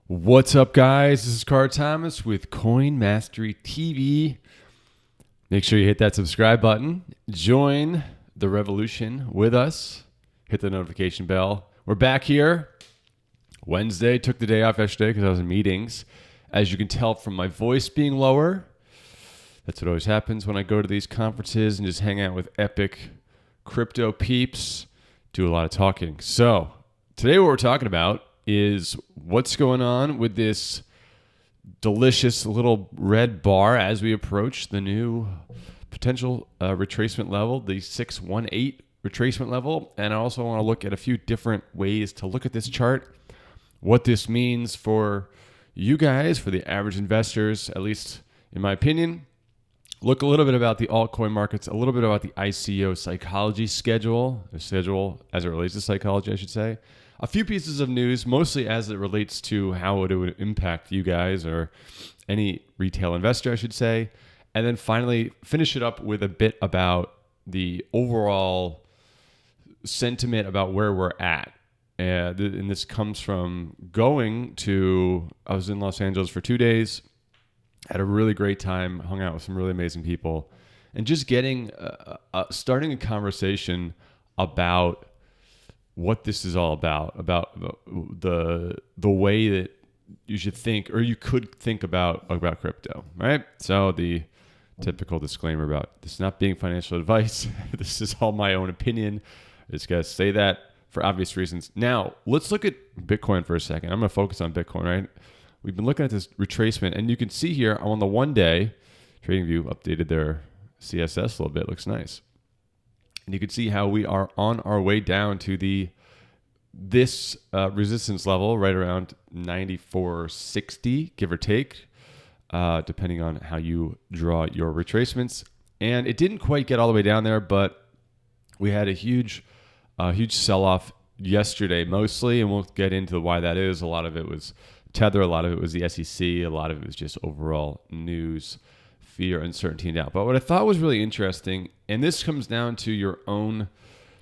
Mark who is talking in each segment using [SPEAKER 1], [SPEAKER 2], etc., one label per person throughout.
[SPEAKER 1] What's up, guys? This is Carl Thomas with Coin Mastery TV. Make sure you hit that subscribe button. Join the revolution with us. Hit the notification bell. We're back here. Wednesday. Took the day off yesterday because I was in meetings. As you can tell from my voice being lower, that's what always happens when I go to these conferences and just hang out with epic crypto peeps. Do a lot of talking. So today what we're talking about is what's going on with this delicious little red bar as we approach the new potential retracement level, the 618 retracement level. And I also want to look at a few different ways to look at this chart, what this means for you guys, for the average investors, at least in my opinion. Look a little bit about the altcoin markets, a little bit about the ICO psychology schedule, the schedule as it relates to psychology, I should say. A few pieces of news, mostly as it relates to how it would impact you guys or any retail investor, I should say. And then finally, finish it up with a bit about the overall sentiment about where we're at. And this comes from I was in Los Angeles for 2 days, had a really great time, hung out with some really amazing people, and just starting a conversation about what this is all about the way that you should think, or you could think about crypto, right? So the typical disclaimer about this not being financial advice. This is all my own opinion. I just got to say that for obvious reasons. Now, let's look at Bitcoin for a second. I'm going to focus on Bitcoin, right? We've been looking at this retracement, and you can see here on the 1 day, TradingView updated their CSS a little bit. Looks nice. And you can see how we are on our way down to this resistance level right around 94.60, give or take, depending on how you draw your retracements. And it didn't quite get all the way down there, but we had a huge sell-off yesterday mostly, and we'll get into why that is. A lot of it was Tether, a lot of it was the SEC, a lot of it was just overall news, fear, uncertainty, and doubt. But what I thought was really interesting, and this comes down to your own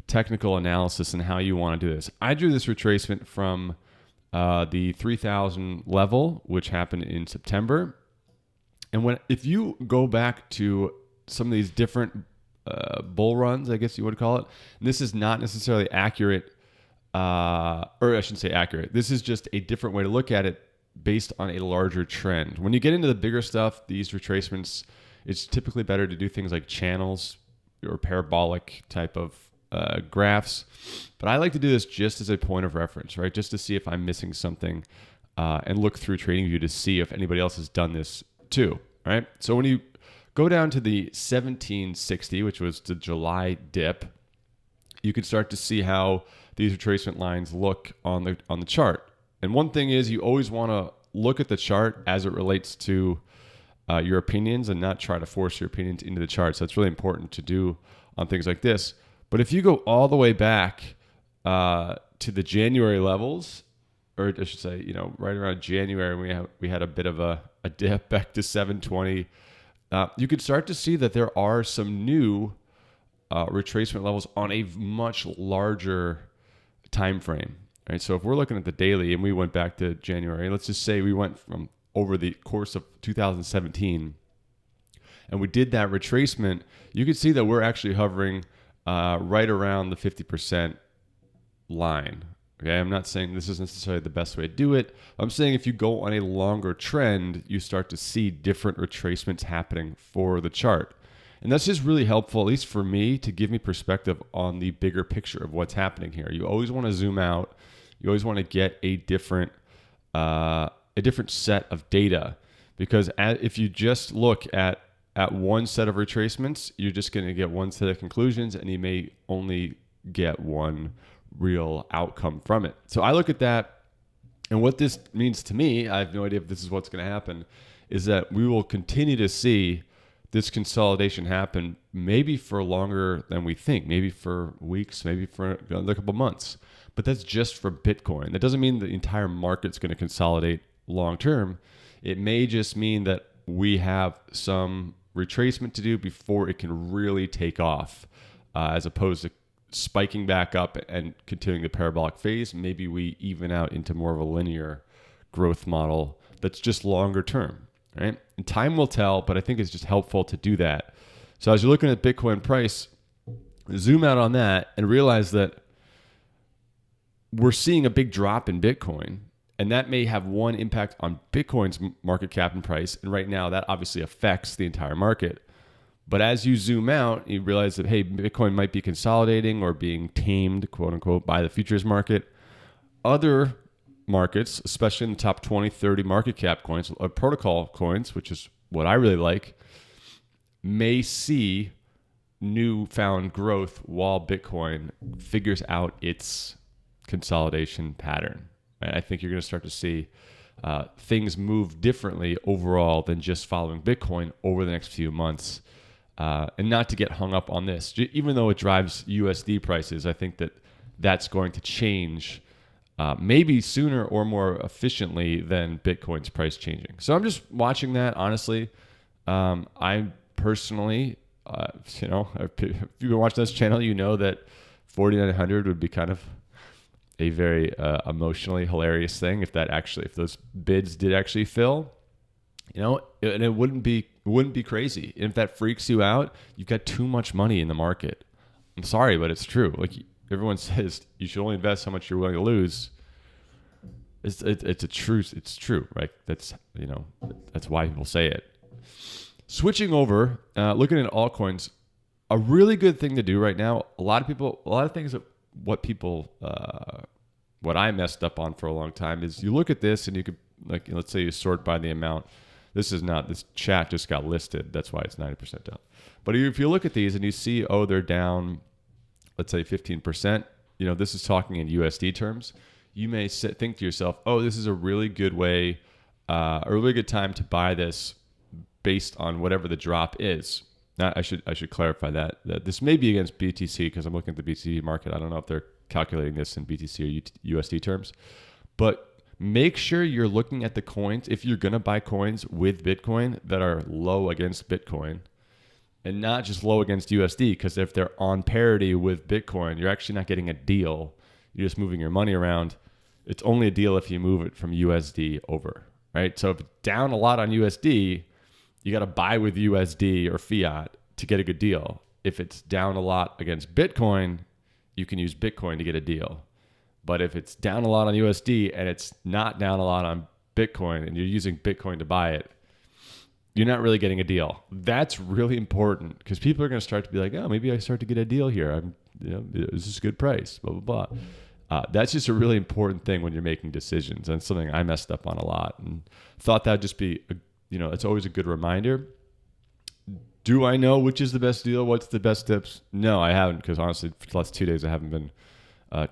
[SPEAKER 1] technical analysis and how you want to do this. I drew this retracement from the 3,000 level, which happened in September. And if you go back to some of these different bull runs, I guess you would call it, and this is not necessarily accurate, or I shouldn't say accurate. This is just a different way to look at it based on a larger trend. When you get into the bigger stuff, these retracements, it's typically better to do things like channels or parabolic type of graphs. But I like to do this just as a point of reference, right? Just to see if I'm missing something and look through TradingView to see if anybody else has done this too, right? So when you go down to the 1760, which was the July dip, you can start to see how these retracement lines look on the chart. And one thing is, you always want to look at the chart as it relates to your opinions and not try to force your opinions into the chart. So it's really important to do on things like this. But if you go all the way back to the January levels, or I should say, right around January, we had a bit of a dip back to 720. You could start to see that there are some new retracement levels on a much larger time frame. Right? So if we're looking at the daily and we went back to January, let's just say we went from over the course of 2017 and we did that retracement, you can see that we're actually hovering right around the 50% line. Okay, I'm not saying this is necessarily the best way to do it. I'm saying if you go on a longer trend, you start to see different retracements happening for the chart. And that's just really helpful, at least for me, to give me perspective on the bigger picture of what's happening here. You always want to zoom out. You always want to get a different set of data, because if you just look at one set of retracements, you're just going to get one set of conclusions, and you may only get one real outcome from it. So I look at that, and what this means to me, I have no idea if this is what's going to happen, is that we will continue to see this consolidation happen maybe for longer than we think, maybe for weeks, maybe for another couple months. But that's just for Bitcoin. That doesn't mean the entire market's going to consolidate long term. It may just mean that we have some retracement to do before it can really take off, as opposed to spiking back up and continuing the parabolic phase. Maybe we even out into more of a linear growth model that's just longer term, right? And time will tell, but I think it's just helpful to do that. So as you're looking at Bitcoin price, zoom out on that and realize that we're seeing a big drop in Bitcoin, and that may have one impact on Bitcoin's market cap and price. And right now that obviously affects the entire market. But as you zoom out, you realize that, hey, Bitcoin might be consolidating or being tamed, quote unquote, by the futures market. Other markets, especially in the top 20, 30 market cap coins, protocol coins, which is what I really like, may see newfound growth while Bitcoin figures out its consolidation pattern. And I think you're going to start to see things move differently overall than just following Bitcoin over the next few months. And not to get hung up on this, even though it drives USD prices, I think that that's going to change maybe sooner or more efficiently than Bitcoin's price changing. So I'm just watching that, honestly. I personally, if you've been watching this channel, you know that 4,900 would be kind of a very emotionally hilarious thing if those bids did actually fill. And it wouldn't be crazy. And if that freaks you out, you've got too much money in the market. I'm sorry, but it's true. Like everyone says, you should only invest how much you're willing to lose. It's a truth. It's true, right? That's why people say it. Switching over, looking at altcoins, a really good thing to do right now. A lot of things that what I messed up on for a long time is you look at this and you could, like, let's say you sort by the amount. This chat just got listed. That's why it's 90% down. But if you look at these and you see, they're down, let's say 15%, this is talking in USD terms. You may think to yourself, this is a really good way, a really good time to buy this based on whatever the drop is. Now, I should clarify that this may be against BTC because I'm looking at the BTC market. I don't know if they're calculating this in BTC or USD terms, but make sure you're looking at the coins, if you're going to buy coins with Bitcoin, that are low against Bitcoin and not just low against USD, because if they're on parity with Bitcoin, you're actually not getting a deal. You're just moving your money around. It's only a deal if you move it from USD over, right? So if it's down a lot on USD, you got to buy with USD or fiat to get a good deal. If it's down a lot against Bitcoin, you can use Bitcoin to get a deal. But if it's down a lot on USD and it's not down a lot on Bitcoin and you're using Bitcoin to buy it, you're not really getting a deal. That's really important because people are going to start to be like, maybe I start to get a deal here. This is a good price, blah, blah, blah. That's just a really important thing when you're making decisions, and something I messed up on a lot and thought that would just be, it's always a good reminder. Do I know which is the best deal? What's the best tips? No, I haven't, because honestly, for the last 2 days, I haven't been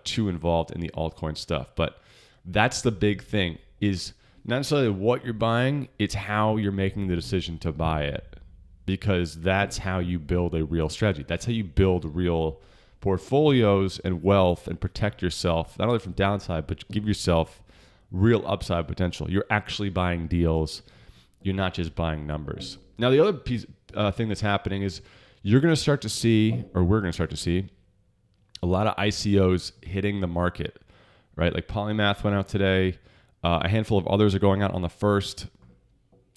[SPEAKER 1] too involved in the altcoin stuff. But that's the big thing, is not necessarily what you're buying, it's how you're making the decision to buy it, because that's how you build a real strategy. That's how you build real portfolios and wealth and protect yourself, not only from downside, but give yourself real upside potential. You're actually buying deals. You're not just buying numbers. Now, the other thing that's happening is we're going to start to see a lot of ICOs hitting the market, right? Like Polymath went out today. A handful of others are going out on February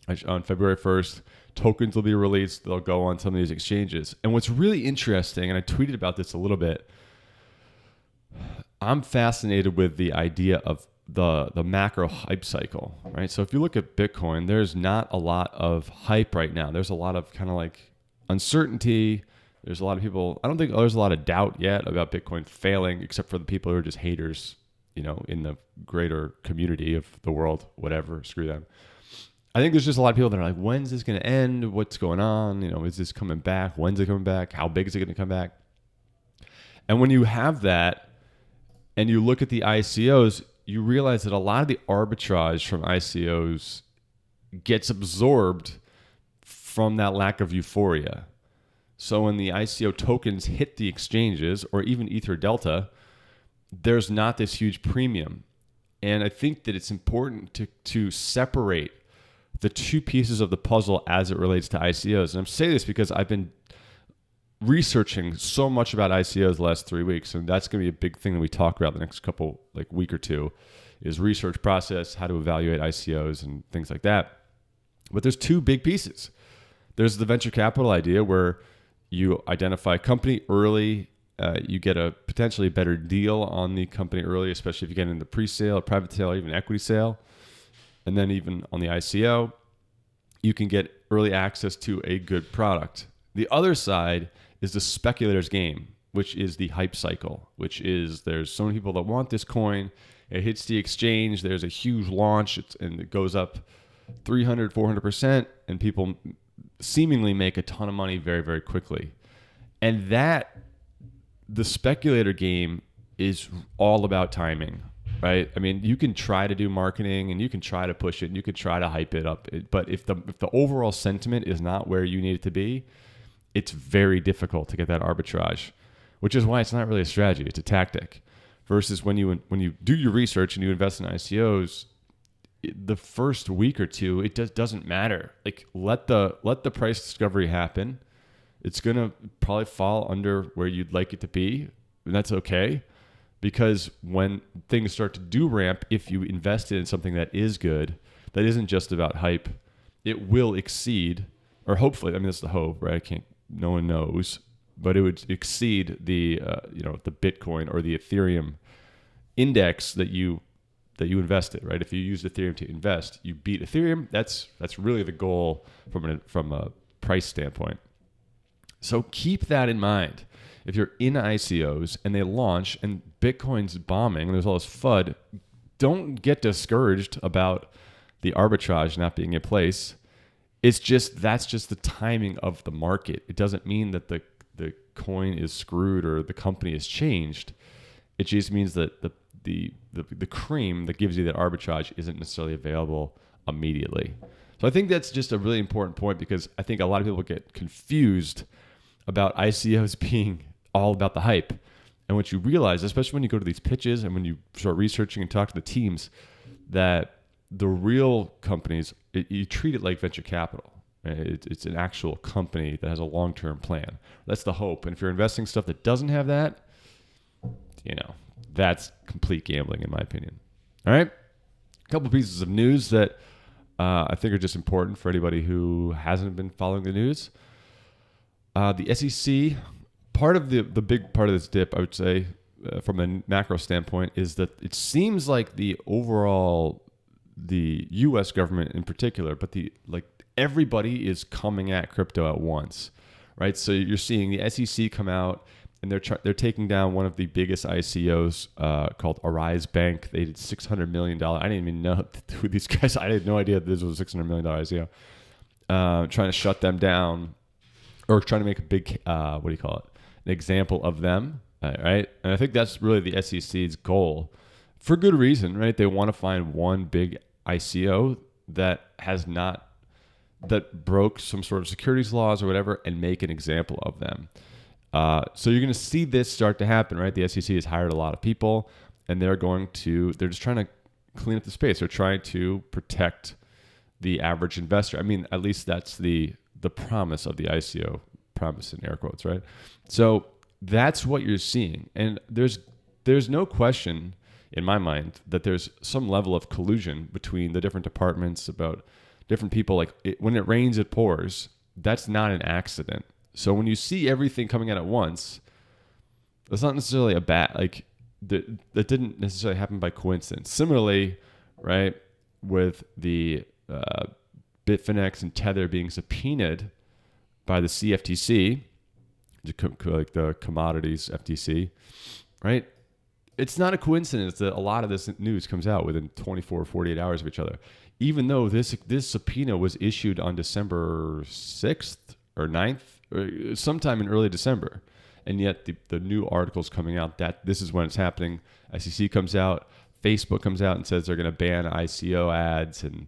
[SPEAKER 1] 1st. Tokens will be released. They'll go on some of these exchanges. And what's really interesting, and I tweeted about this a little bit, I'm fascinated with the idea of the macro hype cycle, right? So if you look at Bitcoin, there's not a lot of hype right now. There's a lot of kind of like uncertainty. There's a lot of people, I don't think there's a lot of doubt yet about Bitcoin failing, except for the people who are just haters, in the greater community of the world, whatever, screw them. I think there's just a lot of people that are like, when's this going to end? What's going on? Is this coming back? When's it coming back? How big is it going to come back? And when you have that and you look at the ICOs, you realize that a lot of the arbitrage from ICOs gets absorbed from that lack of euphoria. So when the ICO tokens hit the exchanges, or even Ether Delta, there's not this huge premium. And I think that it's important to separate the two pieces of the puzzle as it relates to ICOs. And I'm saying this because I've been researching so much about ICOs the last 3 weeks, and that's going to be a big thing that we talk about the next week or two, is research process, how to evaluate ICOs and things like that. But there's two big pieces. There's the venture capital idea where you identify a company early, you get a potentially better deal on the company early, especially if you get into pre-sale, private sale, or even equity sale. And then even on the ICO, you can get early access to a good product. The other side is the speculator's game, which is the hype cycle, which is there's so many people that want this coin. It hits the exchange. There's a huge launch and it goes up 300, 400%, and people seemingly make a ton of money very, very quickly. And the speculator game is all about timing, right? I mean, you can try to do marketing and you can try to push it and you can try to hype it up. But if the overall sentiment is not where you need it to be, it's very difficult to get that arbitrage, which is why it's not really a strategy. It's a tactic. Versus when you do your research and you invest in ICOs, the first week or two, it doesn't matter. Like let the price discovery happen. It's gonna probably fall under where you'd like it to be, and that's okay. Because when things start to do ramp, if you invested in something that is good, that isn't just about hype, it will exceed, or hopefully, I mean, that's the hope, right? No one knows, but it would exceed the the Bitcoin or the Ethereum index that you invested, right? If you used Ethereum to invest, you beat Ethereum. That's really the goal from a price standpoint. So keep that in mind. If you're in ICOs and they launch and Bitcoin's bombing, there's all this FUD, don't get discouraged about the arbitrage not being in place. That's just the timing of the market. It doesn't mean that the coin is screwed or the company is changed. It just means that the cream that gives you that arbitrage isn't necessarily available immediately. So I think that's just a really important point, because I think a lot of people get confused about ICOs being all about the hype. And what you realize, especially when you go to these pitches and when you start researching and talk to the teams, that the real companies, you treat it like venture capital. It's an actual company that has a long-term plan. That's the hope. And if you're investing stuff that doesn't have that, that's complete gambling in my opinion. All right. A couple pieces of news that I think are just important for anybody who hasn't been following the news. The SEC, part of the big part of this dip, I would say, from a macro standpoint, is that it seems like the U.S. government in particular, but everybody is coming at crypto at once, right? So you're seeing the SEC come out and they're taking down one of the biggest ICOs called Arise Bank. They did $600 million. I didn't even know who these guys. I had no idea that this was a $600 million ICO. Trying to shut them down, or trying to make a big an example of them, right? And I think that's really the SEC's goal, for good reason, right? They want to find one big ICO that broke some sort of securities laws or whatever, and make an example of them. So you're going to see this start to happen, right? The SEC has hired a lot of people, and they're just trying to clean up the space. They're trying to protect the average investor. I mean, at least that's the promise of the ICO, promise in air quotes, right? So that's what you're seeing. And there's no question in my mind that there's some level of collusion between the different departments about different people. When it rains, it pours. That's not an accident. So when you see everything coming out at once, that's not necessarily a bad, that didn't necessarily happen by coincidence. Similarly, right, with the Bitfinex and Tether being subpoenaed by the CFTC, like the commodities FTC, right? It's not a coincidence that a lot of this news comes out within 24 or 48 hours of each other, even though this subpoena was issued on December 6th or 9th, or sometime in early December. And yet the new articles coming out that this is when it's happening. SEC comes out, Facebook comes out and says they're going to ban ICO ads, and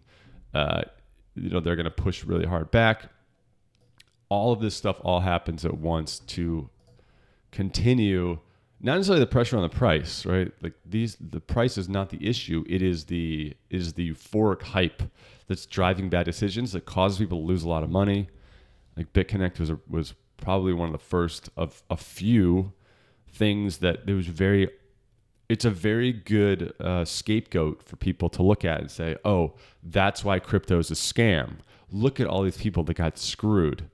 [SPEAKER 1] they're going to push really hard back. All of this stuff all happens at once to continue, not necessarily the pressure on the price, right? The price is not the issue. It is the euphoric hype that's driving bad decisions, that causes people to lose a lot of money. Like BitConnect was probably one of the first of a few things that there was very it's a very good scapegoat for people to look at and say, oh, that's why crypto is a scam. Look at all these people that got screwed,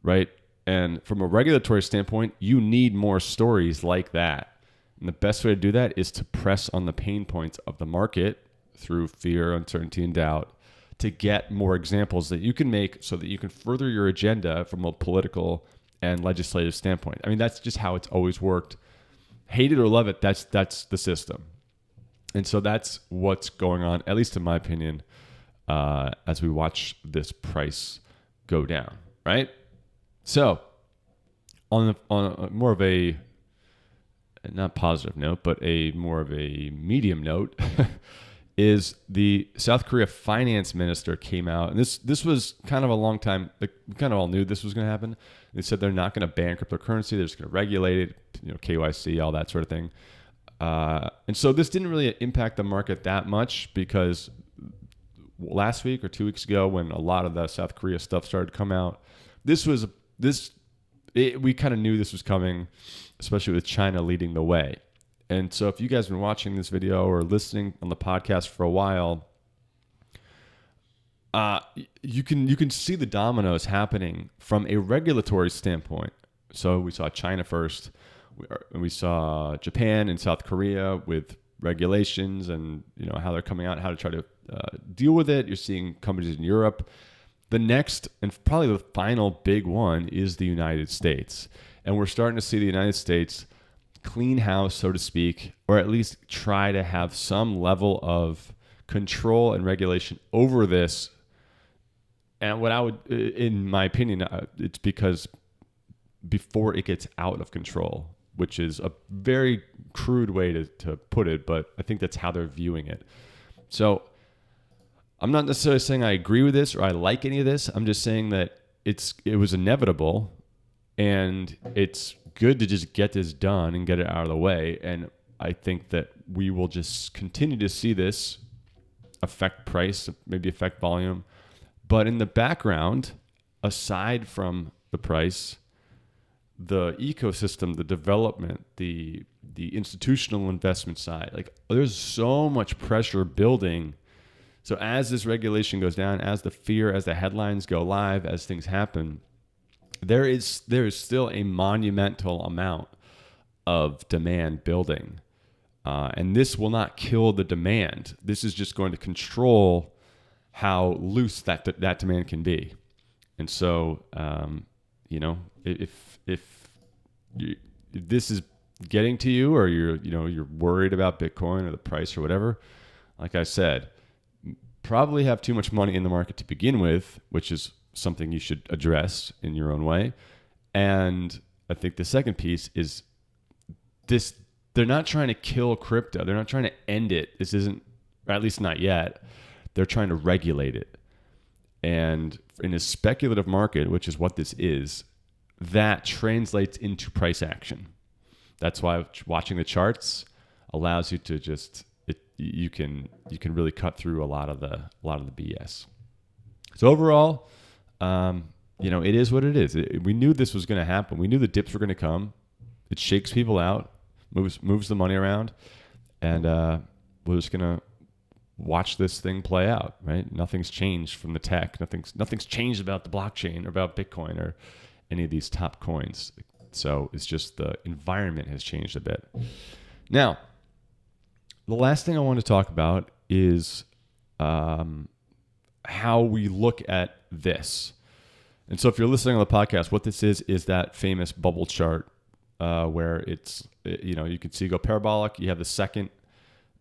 [SPEAKER 1] right? And from a regulatory standpoint, you need more stories like that. And the best way to do that is to press on the pain points of the market through fear, uncertainty, and doubt to get more examples that you can make so that you can further your agenda from a political and legislative standpoint. I mean, that's just how it's always worked. Hate it or love it, that's the system. And so that's what's going on, at least in my opinion, as we watch this price go down, right? So on a more of a, not positive note, but a more of a medium note, is the South Korea finance minister came out, and this was kind of a long time, we kind of all knew this was going to happen. They said they're not going to ban cryptocurrency, they're just going to regulate it, KYC, all that sort of thing. And so this didn't really impact the market that much because last week or 2 weeks ago when a lot of the South Korea stuff started to come out, we kind of knew this was coming, especially with China leading the way. And so if you guys have been watching this video or listening on the podcast for a while, you can see the dominoes happening from a regulatory standpoint. So we saw China first. We saw Japan and South Korea with regulations and how they're coming out, how to try to deal with it. You're seeing companies in Europe. The next and probably the final big one is the United States. And we're starting to see the United States clean house, so to speak, or at least try to have some level of control and regulation over this. And what I would, in my opinion, it's because before it gets out of control, which is a very crude way to put it, but I think that's how they're viewing it. So I'm not necessarily saying I agree with this or I like any of this. I'm just saying that it was inevitable, and it's good to just get this done and get it out of the way. And I think that we will just continue to see this affect price, maybe affect volume. But in the background, aside from the price, the ecosystem, the development, the institutional investment side, like there's so much pressure building. So as this regulation goes down, as the headlines go live, as things happen, there is still a monumental amount of demand building. And this will not kill the demand. This is just going to control how loose that demand can be. And so, if this is getting to you, or you're worried about Bitcoin or the price or whatever, like I said, probably have too much money in the market to begin with, which is something you should address in your own way. And I think the second piece is this: they're not trying to kill crypto. They're not trying to end it. This isn't, or at least not yet. They're trying to regulate it. And in a speculative market, which is what this is, that translates into price action. That's why watching the charts allows you to you can really cut through a lot of the BS. So overall, it is what it is. We knew this was going to happen. We knew the dips were going to come. It shakes people out, moves the money around, and we're just going to watch this thing play out, right? Nothing's changed from the tech. Nothing's changed about the blockchain or about Bitcoin or any of these top coins. So it's just the environment has changed a bit. Now, the last thing I want to talk about is how we look at this. And so if you're listening on the podcast, what this is that famous bubble chart where you can see go parabolic. You have the second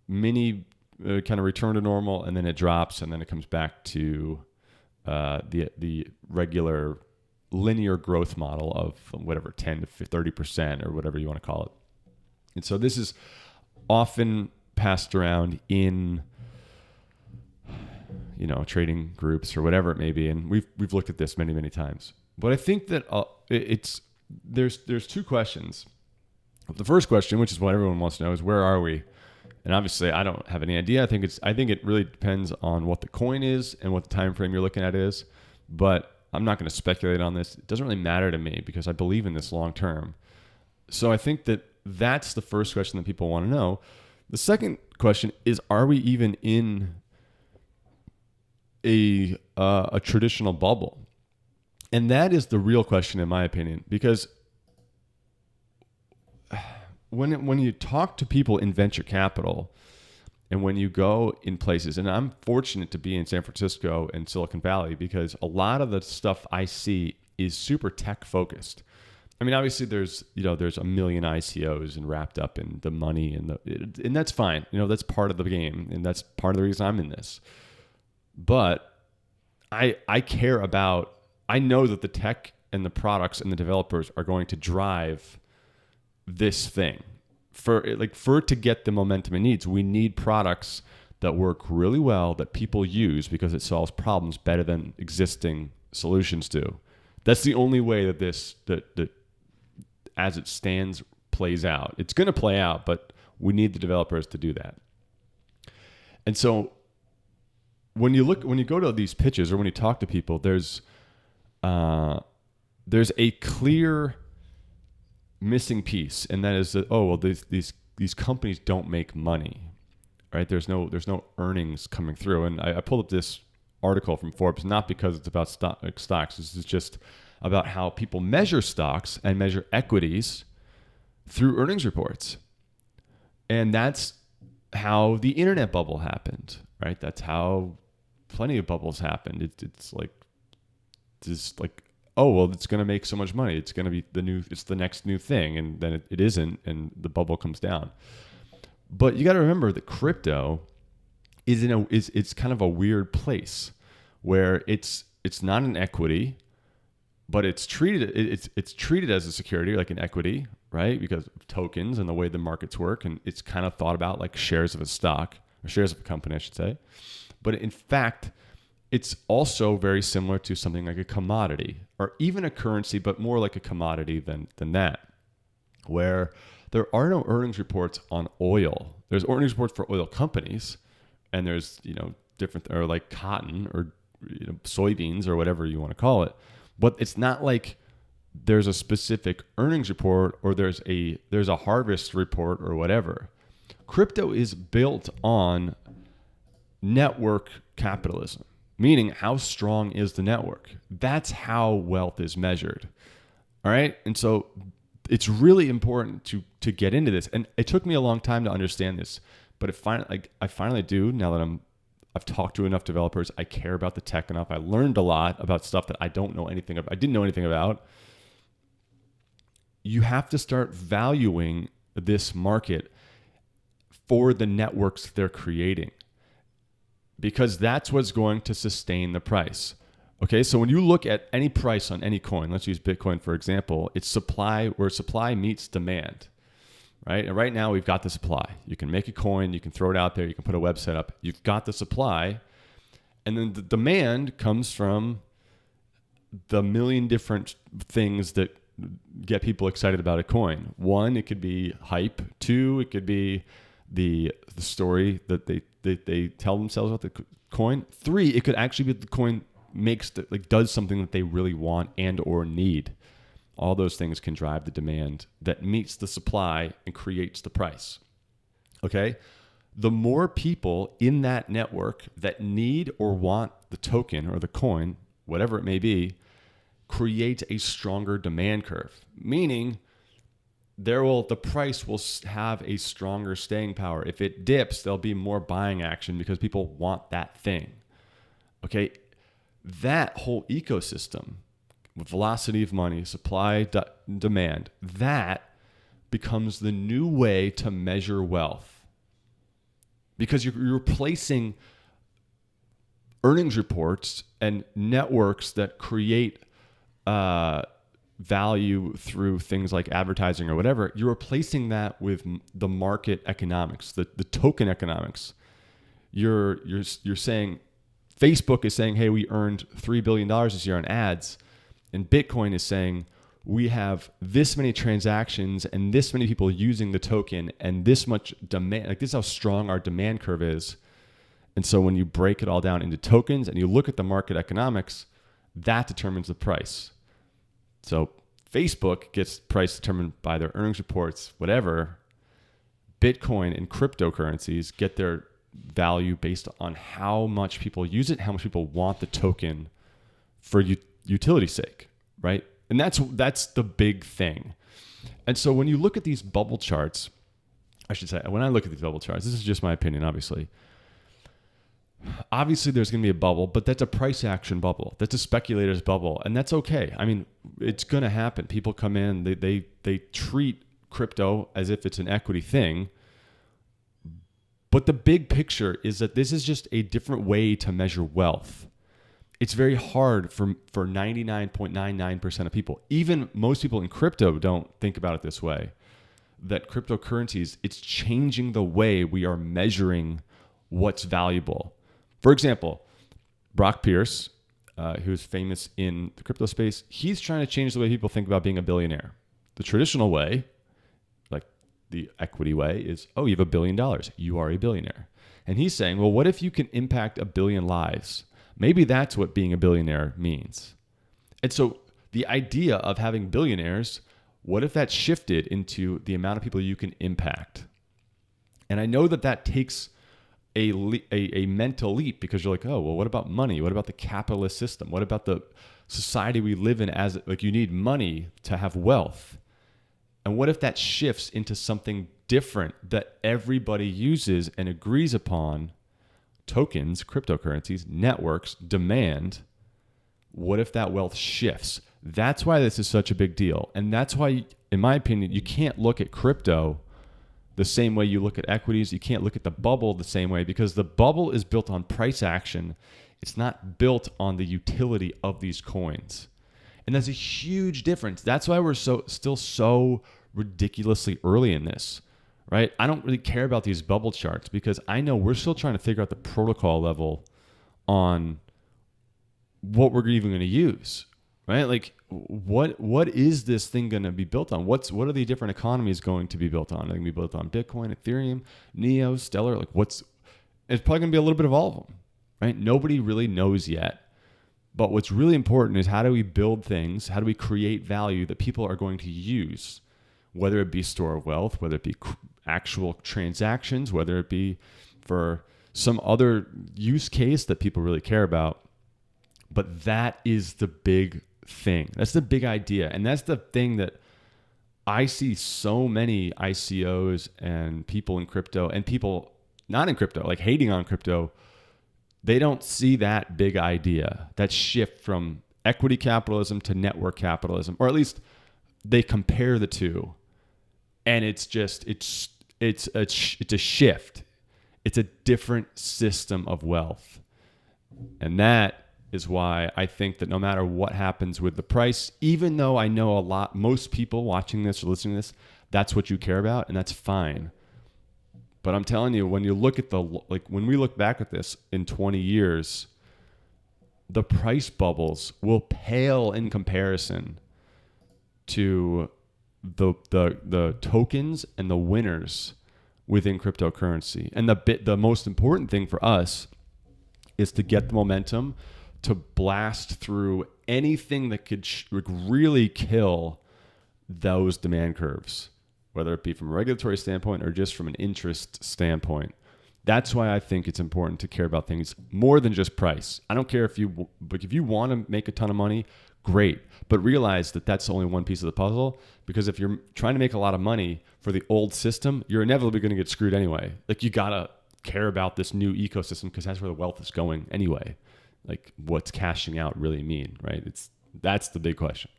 [SPEAKER 1] mini kind of return to normal, and then it drops, and then it comes back to the regular linear growth model of whatever 10 to 30% or whatever you want to call it. And so this is often passed around in trading groups or whatever it may be, and we've looked at this many times. But I think that there's two questions. The first question, which is what everyone wants to know, is where are we? And obviously, I don't have any idea. I think it really depends on what the coin is and what the time frame you're looking at is. But I'm not going to speculate on this. It doesn't really matter to me because I believe in this long term. So I think that that's the first question that people want to know. The second question is, are we even in a traditional bubble? And that is the real question, in my opinion, because when you talk to people in venture capital, and when you go in places, and I'm fortunate to be in San Francisco and Silicon Valley, because a lot of the stuff I see is super tech focused. I mean, obviously there's a million ICOs and wrapped up in the money and that's fine. That's part of the game, and that's part of the reason I'm in this. But I care about, I know that the tech and the products and the developers are going to drive this thing. For it to get the momentum it needs, we need products that work really well, that people use because it solves problems better than existing solutions do. That's the only way that that as it stands plays out. It's going to play out, but we need the developers to do that. And so when you go to these pitches or when you talk to people, there's a clear missing piece, and that is that these companies don't make money, right? There's no earnings coming through. And I pulled up this article from Forbes, not because it's about stocks. This is just about how people measure stocks and measure equities through earnings reports, and that's how the internet bubble happened, right? That's how plenty of bubbles happened. It's like oh, well, it's going to make so much money. It's going to be it's the next new thing. And then it isn't, and the bubble comes down. But you got to remember that crypto it's kind of a weird place where it's not an equity, but it's treated as a security, like an equity, right? Because of tokens and the way the markets work. And it's kind of thought about like shares of a stock, or shares of a company, I should say. But in fact, it's also very similar to something like a commodity, or even a currency, but more like a commodity than that, where there are no earnings reports on oil. There's earnings reports for oil companies, and there's different, or like cotton or soybeans or whatever you want to call it. But it's not like there's a specific earnings report or there's a harvest report or whatever. Crypto is built on network capitalism. Meaning, how strong is the network? That's how wealth is measured. All right? And so it's really important to get into this. And it took me a long time to understand this, but I finally do, now that I've talked to enough developers. I care about the tech enough. I learned a lot about stuff that I didn't know anything about. You have to start valuing this market for the networks they're creating, because that's what's going to sustain the price. Okay, so when you look at any price on any coin, let's use Bitcoin for example, it's supply, where supply meets demand, right? And right now we've got the supply. You can make a coin, you can throw it out there, you can put a website up, you've got the supply, and then the demand comes from the million different things that get people excited about a coin. One, it could be hype. Two, it could be the story that they tell themselves about the coin. Three, it could actually be the coin does something that they really want and or need. All those things can drive the demand that meets the supply and creates the price. Okay? The more people in that network that need or want the token or the coin, whatever it may be, create a stronger demand curve, meaning the price will have a stronger staying power. If it dips, there'll be more buying action because people want that thing. Okay, that whole ecosystem, velocity of money, supply, demand, that becomes the new way to measure wealth, because you're replacing earnings reports and networks that create value through things like advertising or whatever. You're replacing that with the market economics, the token economics. You're saying, Facebook is saying, hey, we earned $3 billion this year on ads, and Bitcoin is saying we have this many transactions and this many people using the token and this much demand. Like, this is how strong our demand curve is. And so when you break it all down into tokens and you look at the market economics, that determines the price. So Facebook gets price determined by their earnings reports, whatever. Bitcoin and cryptocurrencies get their value based on how much people use it, how much people want the token for utility sake, right? And that's the big thing. And so when you look at these bubble charts, I should say, when I look at these bubble charts, this is just my opinion, obviously. Obviously, there's going to be a bubble, but that's a price action bubble. That's a speculator's bubble, and that's okay. I mean, it's going to happen. People come in, they treat crypto as if it's an equity thing. But the big picture is that this is just a different way to measure wealth. It's very hard for 99.99% of people. Even most people in crypto don't think about it this way. That cryptocurrencies, it's changing the way we are measuring what's valuable. For example, Brock Pierce, who's famous in the crypto space, he's trying to change the way people think about being a billionaire. The traditional way, like the equity way, is, oh, you have $1 billion. You are a billionaire. And he's saying, well, what if you can impact 1 billion lives? Maybe that's what being a billionaire means. And so the idea of having billionaires, what if that shifted into the amount of people you can impact? And I know that takes a mental leap, because you're like, oh, well, what about money? What about the capitalist system? What about the society we live in as, like, you need money to have wealth? And what if that shifts into something different that everybody uses and agrees upon? Tokens, cryptocurrencies, networks, demand. What if that wealth shifts? That's why this is such a big deal. And that's why, in my opinion, you can't look at crypto the same way you look at equities. You can't look at the bubble the same way, because the bubble is built on price action. It's not built on the utility of these coins. And that's a huge difference. That's why we're still so ridiculously early in this, right? I don't really care about these bubble charts, because I know we're still trying to figure out the protocol level on what we're even going to use, right? Like, what is this thing going to be built on? What are the different economies going to be built on? Are they going to be built on Bitcoin, Ethereum, Neo, Stellar? Like, it's probably going to be a little bit of all of them, right? Nobody really knows yet. But what's really important is, how do we build things? How do we create value that people are going to use? Whether it be store of wealth, whether it be actual transactions, whether it be for some other use case that people really care about. But that is the big thing. That's the big idea. And that's the thing that I see so many ICOs and people in crypto, and people not in crypto, like hating on crypto, they don't see that big idea, that shift from equity capitalism to network capitalism, or at least they compare the two. And it's a shift. It's a different system of wealth. And that is why I think that no matter what happens with the price, even though I know most people watching this or listening to this, that's what you care about, and that's fine. But I'm telling you, when you look at when we look back at this in 20 years, the price bubbles will pale in comparison to the tokens and the winners within cryptocurrency. And the most important thing for us is to get the momentum to blast through anything that could really kill those demand curves, whether it be from a regulatory standpoint or just from an interest standpoint. That's why I think it's important to care about things more than just price. I don't care if you want to make a ton of money, great. But realize that that's only one piece of the puzzle, because if you're trying to make a lot of money for the old system, you're inevitably going to get screwed anyway. Like, you got to care about this new ecosystem, because that's where the wealth is going anyway. Like, what's cashing out really mean, right? That's the big question.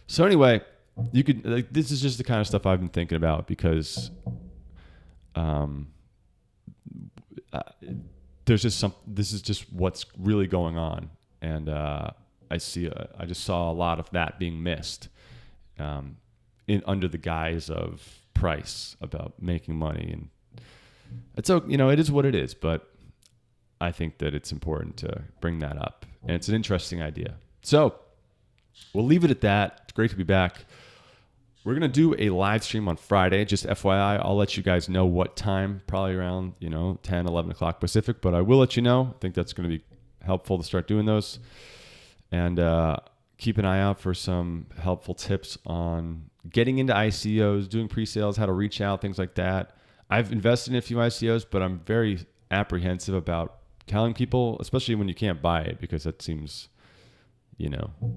[SPEAKER 1] So anyway, this is just the kind of stuff I've been thinking about, because this is just what's really going on. And I just saw a lot of that being missed under the guise of price, about making money. And it's, it is what it is, but I think that it's important to bring that up. And it's an interesting idea. So we'll leave it at that. It's great to be back. We're going to do a live stream on Friday. Just FYI, I'll let you guys know what time, probably around 10, 11 o'clock Pacific, but I will let you know. I think that's going to be helpful to start doing those. And keep an eye out for some helpful tips on getting into ICOs, doing pre-sales, how to reach out, things like that. I've invested in a few ICOs, but I'm very apprehensive about telling people, especially when you can't buy it, because that seems,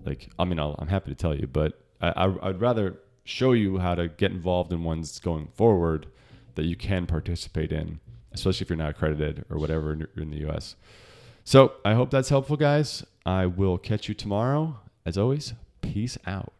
[SPEAKER 1] like, I mean, I'm happy to tell you, but I'd rather show you how to get involved in ones going forward that you can participate in, especially if you're not accredited or whatever in the US. So I hope that's helpful, guys. I will catch you tomorrow. As always, peace out.